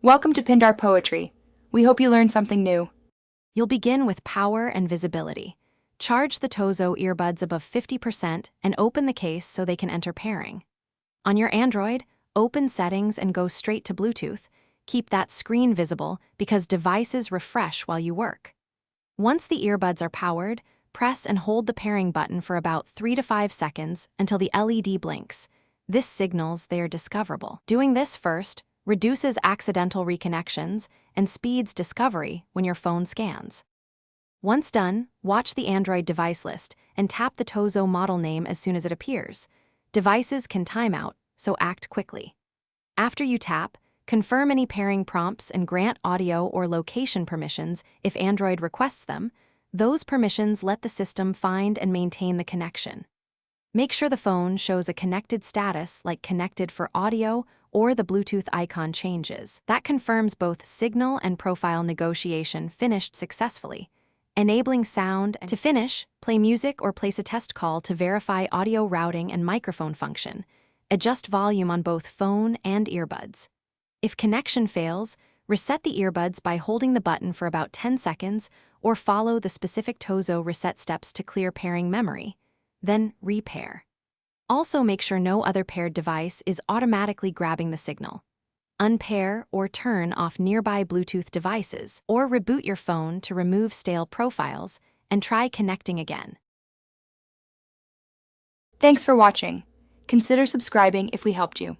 Welcome to Pindar Poetry. We hope you learned something new. You'll begin with power and visibility. Charge the Tozo earbuds above 50% and open the case so they can enter pairing. On your Android, open Settings and go straight to Bluetooth. Keep that screen visible because devices refresh while you work. Once the earbuds are powered, press and hold the pairing button for about 3 to 5 seconds until the LED blinks. This signals they are discoverable. Doing this first reduces accidental reconnections and speeds discovery when your phone scans. Once done, watch the Android device list and tap the Tozo model name as soon as it appears. Devices can time out, so act quickly. After you tap, confirm any pairing prompts and grant audio or location permissions if Android requests them. Those permissions let the system find and maintain the connection. Make sure the phone shows a connected status like connected for audio or the Bluetooth icon changes. That confirms both signal and profile negotiation finished successfully. Enabling sound to finish, play music or place a test call to verify audio routing and microphone function. Adjust volume on both phone and earbuds. If connection fails, reset the earbuds by holding the button for about 10 seconds or follow the specific Tozo reset steps to clear pairing memory. Then repair. Also make sure no other paired device is automatically grabbing the signal. Unpair or turn off nearby Bluetooth devices or reboot your phone to remove stale profiles and try connecting again. Thanks for watching. Consider subscribing if we helped you.